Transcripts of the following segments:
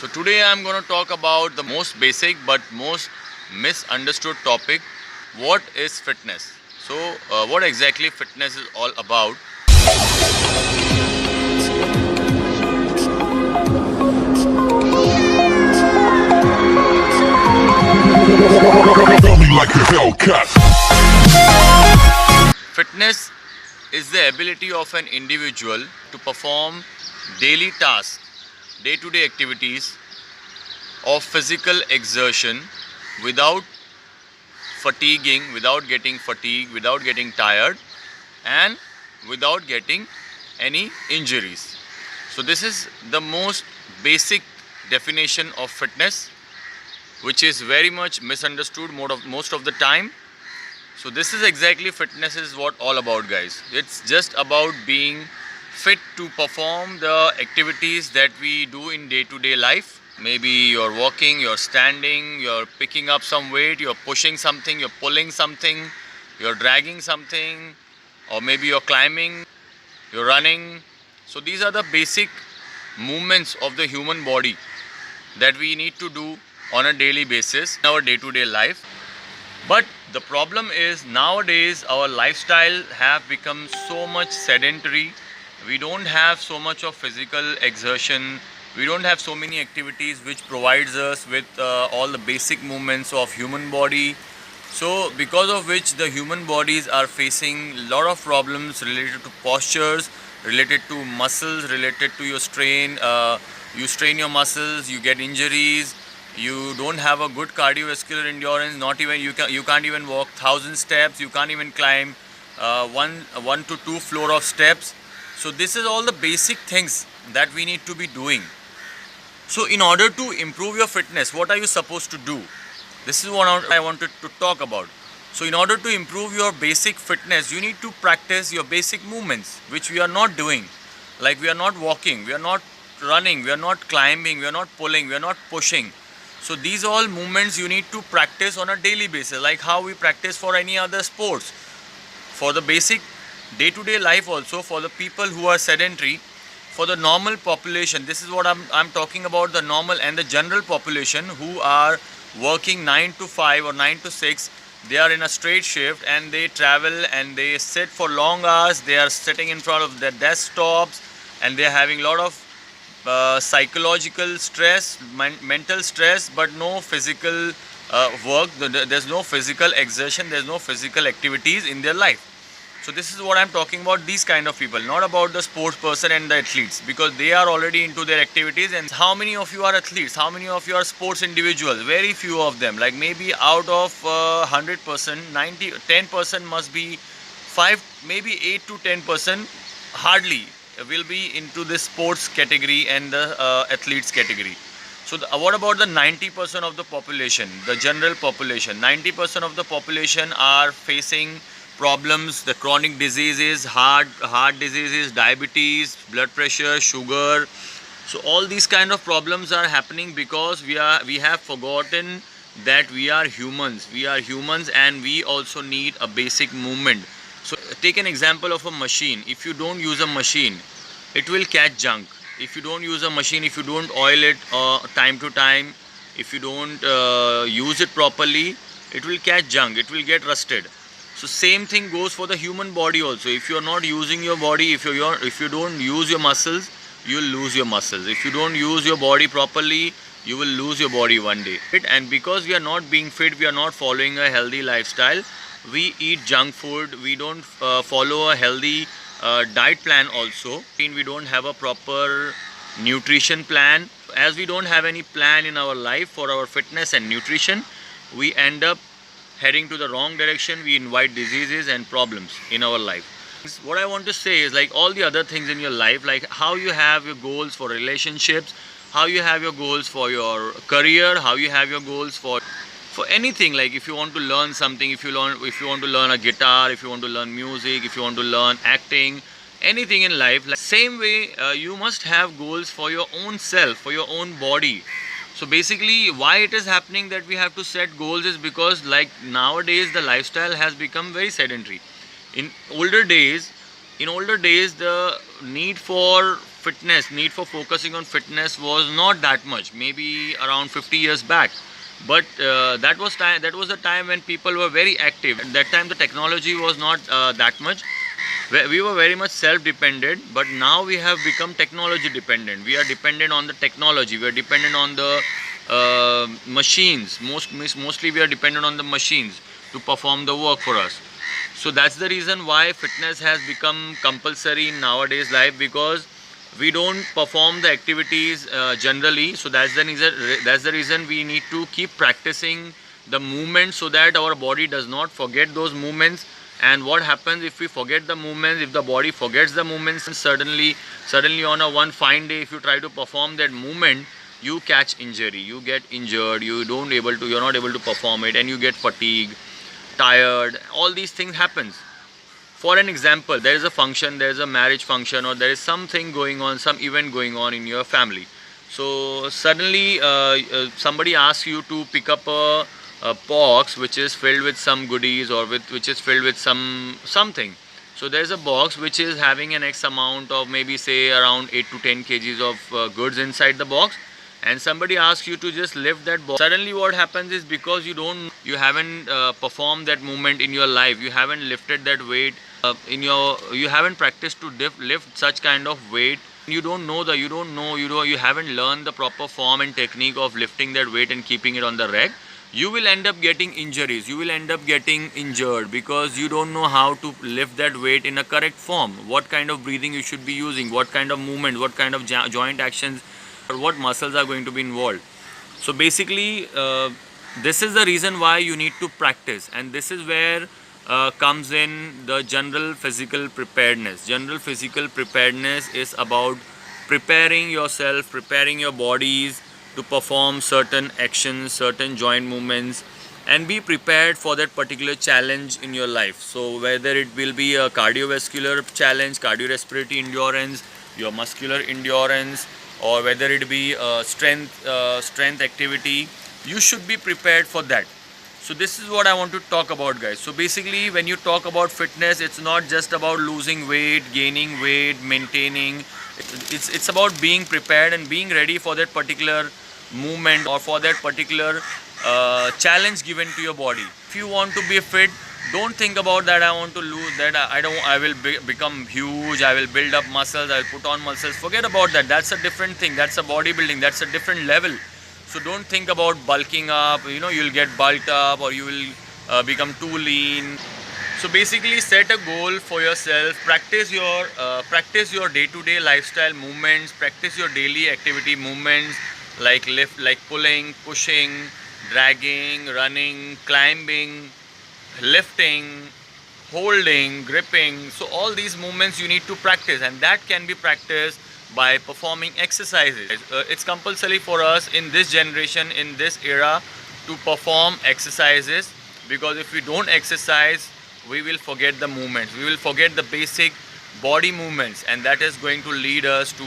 So today I'm going to talk about the most basic but most misunderstood topic. What is fitness? So what exactly fitness is all about? Feel me like a Hellcat. Fitness is the ability of an individual to perform daily tasks, day-to-day activities of physical exertion without fatiguing, without getting fatigued, without getting tired, and without getting any injuries. So this is the most basic definition of fitness, which is very much misunderstood most of the time. So this is exactly fitness is what all about, guys. It's just about being fit to perform the activities that we do in day-to-day life. Maybe you're walking, you're standing, you're picking up some weight, you're pushing something, you're pulling something, you're dragging something, or maybe you're climbing, you're running. So these are the basic movements of the human body that we need to do on a daily basis in our day-to-day life. But the problem is nowadays our lifestyle have become so much sedentary. We don't have so much of physical exertion. We don't have so many activities which provides us with all the basic movements of human body. So because of which the human bodies are facing a lot of problems related to postures, related to muscles, related to your strain. You strain your muscles, you get injuries. You don't have a good cardiovascular endurance. Not even you can't even walk 1,000 steps. You can't even climb one to two floor of steps. So this is all the basic things that we need to be doing. So in order to improve your fitness, what are you supposed to do? This is what I wanted to talk about. So in order to improve your basic fitness, you need to practice your basic movements, which we are not doing. Like we are not walking, we are not running, we are not climbing, we are not pulling, we are not pushing. So these all movements you need to practice on a daily basis, like how we practice for any other sports. For the basic day-to-day life also, for the people who are sedentary, for the normal population, this is what I'm talking about, the normal and the general population who are working 9 to 5 or 9 to 6. They are in a straight shift and they travel and they sit for long hours. They are sitting in front of their desktops and they are having a lot of psychological stress, mental stress, but no physical work. There's no physical exertion, there's no physical activities in their life. So this is what I'm talking about, these kind of people, not about the sports person and the athletes, because they are already into their activities. And how many of you are athletes? How many of you are sports individuals? Very few of them. Like maybe out of 100%, 10% must be 5, maybe 8 to 10%, hardly will be into the sports category and the athletes category. So what about the 90% of the population, the general population? 90% of the population are facing problems, the chronic diseases, heart diseases, diabetes, blood pressure, sugar. So all these kind of problems are happening because we have forgotten that we are humans. We are humans and we also need a basic movement. So take an example of a machine. If you don't use a machine, it will catch junk. If you don't use a machine, if you don't oil it time to time, if you don't use it properly, it will catch junk, it will get rusted. So same thing goes for the human body also. If you are not using your body, if you don't use your muscles, you will lose your muscles. If you don't use your body properly, you will lose your body one day. And because we are not being fit, we are not following a healthy lifestyle. We eat junk food, we don't follow a healthy diet plan also. We don't have a proper nutrition plan. As we don't have any plan in our life for our fitness and nutrition, we end up heading to the wrong direction. We invite diseases and problems in our life. What I want to say is, like all the other things in your life, like how you have your goals for relationships, how you have your goals for your career, how you have your goals for anything. Like if you want to learn something, if you want to learn a guitar, if you want to learn music, if you want to learn acting, anything in life, like same way you must have goals for your own self, for your own body. So basically why it is happening that we have to set goals is because like nowadays the lifestyle has become very sedentary. In older days the need for fitness, need for focusing on fitness was not that much, maybe around 50 years back. But that was time. That was the time when people were very active. At that time, the technology was not that much. We were very much self-dependent, but now we have become technology dependent. We are dependent on the technology. We are dependent on the machines. Mostly, we are dependent on the machines to perform the work for us. So that's the reason why fitness has become compulsory in nowadays life, because we don't perform the activities generally. So that's the reason we need to keep practicing the movements, so that our body does not forget those movements. And what happens if we forget the movements, if the body forgets the movements, and suddenly on a one fine day, if you try to perform that movement, you catch injury, you get injured, you're not able to perform it, and you get fatigued, tired. All these things happens. For an example, there is a function, there is a marriage function, or there is something going on, some event going on in your family. So suddenly somebody asks you to pick up a box which is filled with some goodies, or which is filled with something. So there is a box which is having an X amount of, maybe say around 8 to 10 kgs of goods inside the box, and somebody asks you to just lift that box. Suddenly what happens is, because you haven't performed that movement in your life, you haven't lifted that weight you haven't practiced to lift such kind of weight. You haven't learned the proper form and technique of lifting that weight and keeping it on the rack. You will end up getting injuries, you will end up getting injured, because you don't know how to lift that weight in a correct form, what kind of breathing you should be using, what kind of movement, what kind of joint actions, or what muscles are going to be involved. So basically this is the reason why you need to practice, and this is where comes in the general physical preparedness. General physical preparedness is about preparing yourself, preparing your bodies to perform certain actions, certain joint movements, and be prepared for that particular challenge in your life. So whether it will be a cardiovascular challenge, cardiorespiratory endurance, your muscular endurance, or whether it be strength activity, you should be prepared for that. So this is what I want to talk about, guys. So basically, when you talk about fitness, it's not just about losing weight, gaining weight, maintaining. It's about being prepared and being ready for that particular movement, or for that particular challenge given to your body. If you want to be fit, don't think about that I want to lose, that I will become huge, I will build up muscles, I will put on muscles. Forget about that. That's a different thing. That's a bodybuilding. That's a different level. So don't think about bulking up, you'll get bulked up, or you will become too lean. So basically, set a goal for yourself, practice your day-to-day lifestyle movements, practice your daily activity movements, like pulling, pushing, dragging, running, climbing, lifting, holding, gripping. So all these movements you need to practice, and that can be practiced by performing exercises. It's compulsory for us in this generation, in this era, to perform exercises, because if we don't exercise, we will forget the movements, we will forget the basic body movements, and that is going to lead us to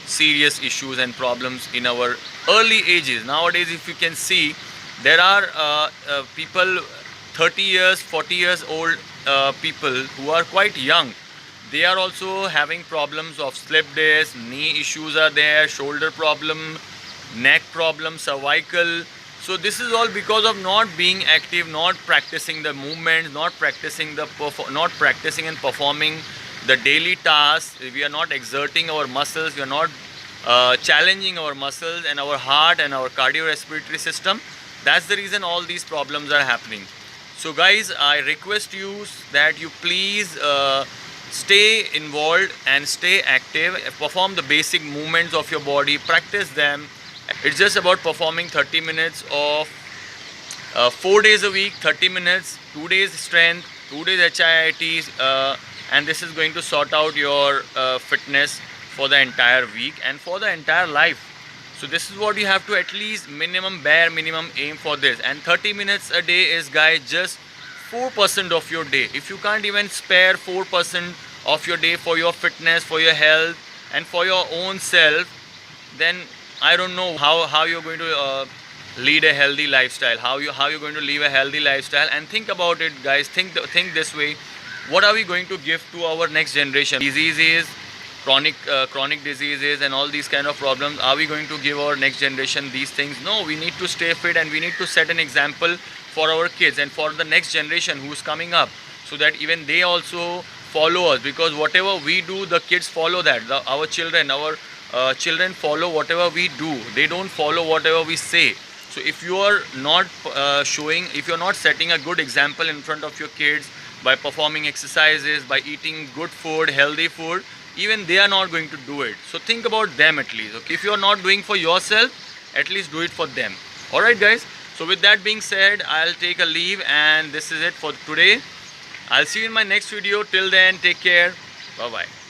serious issues and problems in our early ages. Nowadays, if you can see, there are people 30 years, 40 years old people who are quite young. They are also having problems of slip disc, knee issues are there, shoulder problem, neck problem, cervical. So this is all because of not being active, not practicing the movements, not practicing and performing the daily tasks. We are not exerting our muscles, we are not challenging our muscles and our heart and our cardiorespiratory system. That's the reason all these problems are happening. So guys, I request you that you please stay involved and stay active, perform the basic movements of your body, practice them. It's just about performing 30 minutes of 4 days a week, 30 minutes, 2 days strength, 2 days HIIT, and this is going to sort out your fitness for the entire week and for the entire life. So this is what you have to at least bare minimum aim for this. And 30 minutes a day is, guys, just 4% of your day. If you can't even spare 4% of your day for your fitness, for your health, and for your own self, then I don't know how you're going to lead a healthy lifestyle. How you're going to live a healthy lifestyle. And think about it, guys. Think this way. What are we going to give to our next generation? Diseases, chronic diseases and all these kind of problems. Are we going to give our next generation these things? No, we need to stay fit and we need to set an example for our kids and for the next generation who's coming up, so that even they also follow us, because whatever we do, the kids follow that. Our children follow whatever we do. They don't follow whatever we say. So if you are not if you're not setting a good example in front of your kids by performing exercises, by eating good food, healthy food, even they are not going to do it. So think about them at least. Okay, if you are not doing for yourself, at least do it for them. All right, guys. So with that being said, I'll take a leave, and this is it for today. I'll see you in my next video. Till then, take care. Bye bye.